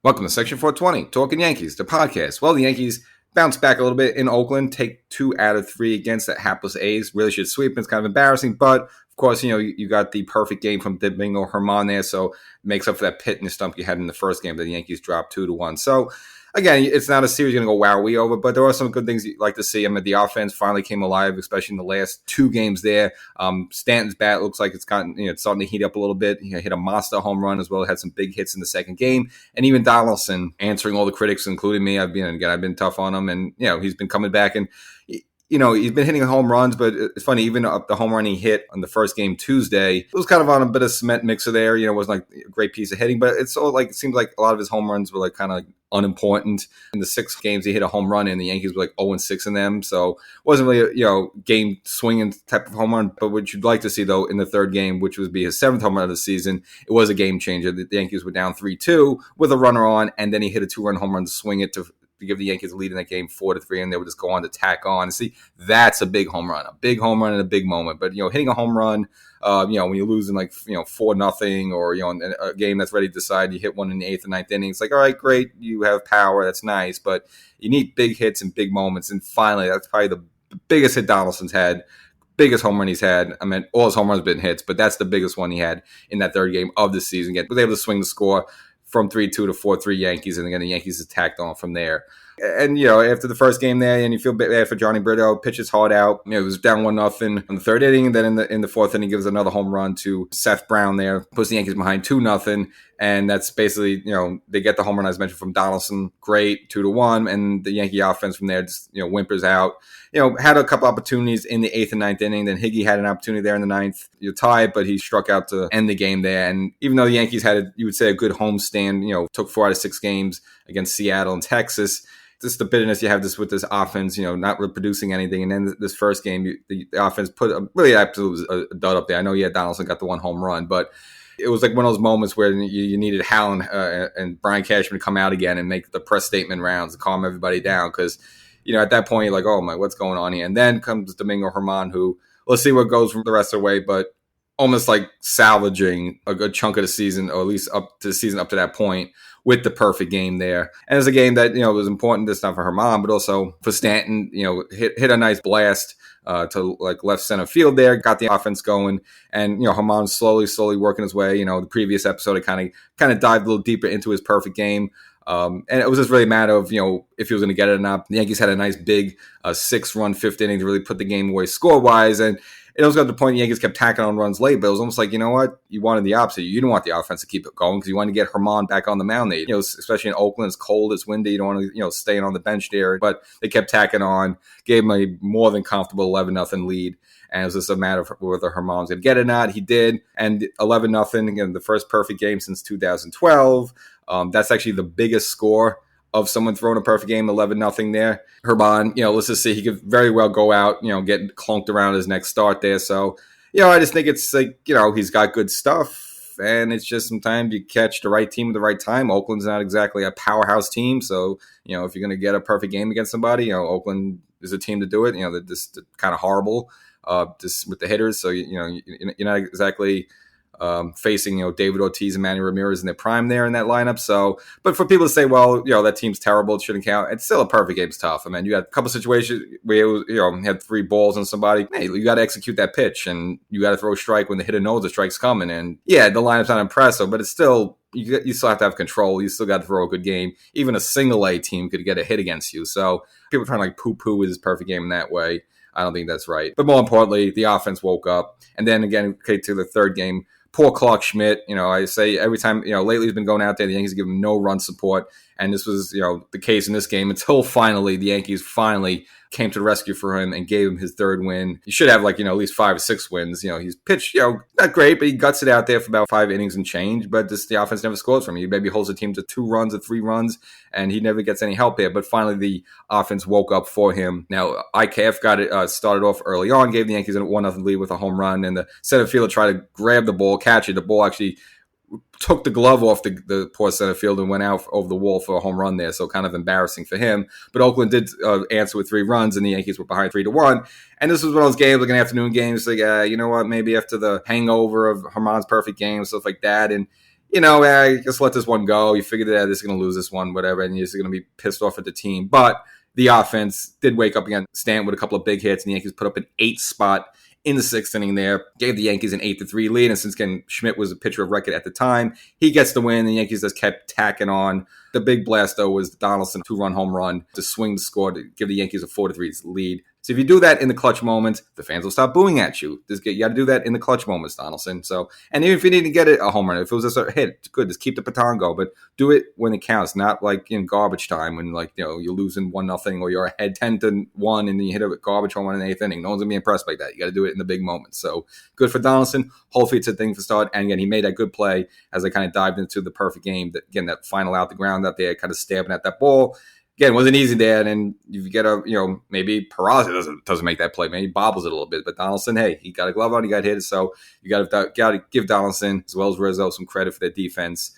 Welcome to Section 420, Talkin Yankees, the podcast. Well, the Yankees bounce back a little bit in Oakland, take 2 out of 3 against the hapless A's. Really should sweep. It's kind of embarrassing, but of course, you got the perfect game from Domingo Germán there, so it makes up for that pit in the stump you had in the first game that the Yankees dropped 2-1. So again, it's not a series you're going to go wow-wee over, but there are some good things you'd like to see. I mean, the offense finally came alive, especially in the last 2 games there. Stanton's bat looks like it's starting to heat up a little bit. He hit a monster home run as well. Had some big hits in the second game. And even Donaldson answering all the critics, including me. I've been tough on him, and he's been coming back, and he's been hitting home runs, but it's funny, even the home run he hit on the first game Tuesday, it was kind of on a bit of cement mixer there. It wasn't like a great piece of hitting, but it seemed like a lot of his home runs were like kind of unimportant. In the 6 games he hit a home run in, the Yankees were like 0-6 in them. So it wasn't really a game swinging type of home run. But what you'd like to see though in the third game, which would be his 7th home run of the season, it was a game changer. The Yankees were down 3-2 with a runner on, and then he hit a 2-run home run to swing it to give the Yankees a lead in that game 4-3, and they would just go on to tack on. See, that's a big home run in a big moment. But hitting a home run, when you're losing 4-0, or in a game that's ready to decide, you hit one in the 8th or 9th inning. It's like, all right, great, you have power, that's nice, but you need big hits and big moments. And finally, that's probably the biggest hit Donaldson's had. Biggest home run he's had. I mean, all his home runs have been hits, but that's the biggest one he had in that third game of the season. He was able to swing the score from 3-2 to 4-3 Yankees, and again the Yankees attacked on from there. And after the first game there, and you feel bad for Johnny Brito, pitches hard out. It was down 1-0 in the third inning, and then in the fourth inning, gives another home run to Seth Brown there, puts the Yankees behind 2-0. And that's basically, they get the home run, as mentioned, from Donaldson. Great, 2-1. And the Yankee offense from there just, whimpers out. Had a couple opportunities in the 8th and 9th inning. Then Higgy had an opportunity there in the 9th. You tie it, but he struck out to end the game there. And even though the Yankees had, you would say, a good homestand, took 4 out of 6 games against Seattle and Texas, just the bitterness you have with this offense, not producing anything. And then this first game, the offense put a really absolute dud up there. I know, Donaldson got the 1 home run, but it was like one of those moments where you needed Hal and Brian Cashman to come out again and make the press statement rounds to calm everybody down. Because, at that point, you're like, oh my, what's going on here? And then comes Domingo Germán, who, let's see what goes from the rest of the way, but almost like salvaging a good chunk of the season, or at least up to the season up to that point, with the perfect game there. And it's a game that, was important this time for Germán, but also for Stanton, hit a nice blast to like left center field there, got the offense going. And, Germán slowly working his way. The previous episode, it kind of dived a little deeper into his perfect game. And it was just really a matter of, if he was going to get it or not. The Yankees had a nice big 6-run 5th inning to really put the game away score-wise. And it was got to the point the Yankees kept tacking on runs late, but it was almost like, you know what? You wanted the opposite. You didn't want the offense to keep it going because you wanted to get Germán back on the mound there. Especially in Oakland, it's cold, it's windy. You don't want to, staying on the bench there. But they kept tacking on, gave him a more than comfortable 11-0 lead. And it was just a matter of whether Germán's going to get it or not. He did. And 11-0, again, the first perfect game since 2012. That's actually the biggest score of someone throwing a perfect game, 11-0 there. Germán, let's just see, he could very well go out, get clunked around his next start there. So, I just think it's like, he's got good stuff, and it's just sometimes you catch the right team at the right time. Oakland's not exactly a powerhouse team, so, if you're going to get a perfect game against somebody, Oakland is a team to do it. They're just kind of horrible just with the hitters, so, you're not exactly facing, David Ortiz and Manny Ramirez in their prime there in that lineup. So, but for people to say, well, that team's terrible, it shouldn't count. It's still a perfect game's tough. I mean, you got a couple situations where you had 3 balls on somebody. Hey, you got to execute that pitch, and you got to throw a strike when the hitter knows the strike's coming. And yeah, the lineup's not impressive, but it's still, you still have to have control. You still got to throw a good game. Even a single A team could get a hit against you. So people are trying to like poo-poo his perfect game in that way. I don't think that's right. But more importantly, the offense woke up. And then again, to the third game, poor Clark Schmidt, I say every time, lately he's been going out there, the Yankees give him no run support. And this was, the case in this game until finally the Yankees finally came to the rescue for him and gave him his third win. He should have at least 5 or 6 wins. He's pitched, not great, but he guts it out there for about 5 innings and change. But the offense never scores from him. He maybe holds the team to 2 runs or 3 runs, and he never gets any help there. But finally, the offense woke up for him. Now, IKF got it started off early on, gave the Yankees a 1-0 lead with a home run, and the center fielder tried to grab the ball, catch it. The ball actually took the glove off the poor center field and went out over the wall for a home run there. So kind of embarrassing for him. But Oakland did answer with 3 runs, and the Yankees were behind 3-1. And this was one of those games, like an afternoon game. It's like, you know what? Maybe after the hangover of Germán's perfect game, stuff like that. And just let this one go. You figured that this is going to lose this one, whatever, and you're just going to be pissed off at the team. But the offense did wake up again. Stanton with a couple of big hits, and the Yankees put up an 8 spot in the 6th inning there, gave the Yankees an 8-3 lead. And since Ken Schmidt was a pitcher of record at the time, he gets the win. The Yankees just kept tacking on. The big blast, though, was the Donaldson 2-run home run to swing the score to give the Yankees a 4-3 lead. So if you do that in the clutch moments, the fans will stop booing at you. You got to do that in the clutch moments, Donaldson. So, and even if you didn't get a home run, if it was just a hit, it's good. Just keep the baton go, but do it when it counts, not like in garbage time when you're losing 1-0 or you're ahead 10-1 and then you hit a garbage home run in the 8th inning. No one's gonna be impressed like that. You got to do it in the big moments. So good for Donaldson. Hopefully it's a thing for start. And again, he made that good play as they kind of dived into the perfect game. That final out the ground out there, kind of stabbing at that ball. Again, it wasn't easy there, and you get maybe Peraza doesn't make that play. Maybe he bobbles it a little bit, but Donaldson, hey, he got a glove on, he got hit, so you got to give Donaldson as well as Rizzo some credit for their defense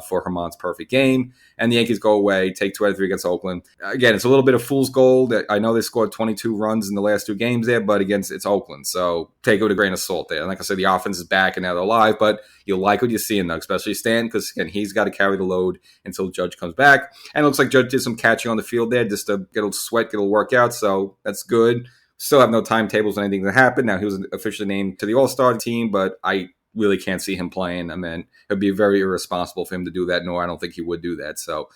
for Herman's perfect game. And the Yankees go away, take 2 out of 3 against Oakland. Again, it's a little bit of fool's gold. I know they scored 22 runs in the last 2 games there, but it's Oakland, so take it with a grain of salt there. And like I said, the offense is back and now they're alive, but you like what you're seeing, though, especially Stanton, because again, he's got to carry the load until Judge comes back. And it looks like Judge did some catching on the field there just to get a little sweat, get a little workout, so that's good. Still have no timetables or anything that happened. Now, he was officially named to the All-Star team, but I really can't see him playing. I mean, it'd be very irresponsible for him to do that. No, I don't think he would do that. So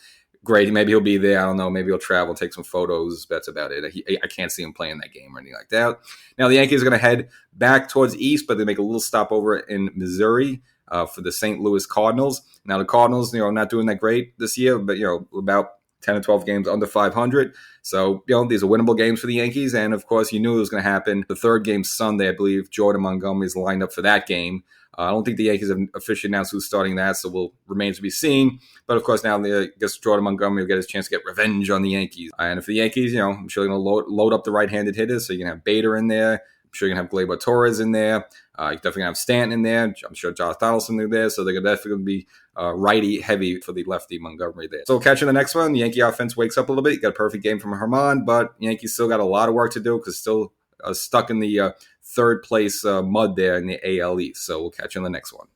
great. Maybe he'll be there. I don't know. Maybe he'll travel, take some photos. That's about it. I can't see him playing that game or anything like that. Now, the Yankees are going to head back towards East, but they make a little stopover in Missouri for the St. Louis Cardinals. Now, the Cardinals, not doing that great this year, but, about 10 or 12 games under 500. So, these are winnable games for the Yankees. And, of course, you knew it was going to happen. The third game Sunday, I believe, Jordan Montgomery is lined up for that game. I don't think the Yankees have officially announced who's starting that, so will remain to be seen. But, of course, now I guess Jordan Montgomery will get his chance to get revenge on the Yankees. And for the Yankees, I'm sure they're going to load up the right-handed hitters. So you're going to have Bader in there. I'm sure you're going to have Gleyber Torres in there. You're definitely going to have Stanton in there. I'm sure Josh Donaldson in there. So they're definitely going to be righty-heavy for the lefty Montgomery there. So we'll catch you in the next one. The Yankee offense wakes up a little bit. You got a perfect game from Herman, but Yankees still got a lot of work to do because still stuck in the third place mud there in the AL East. So we'll catch you in the next one.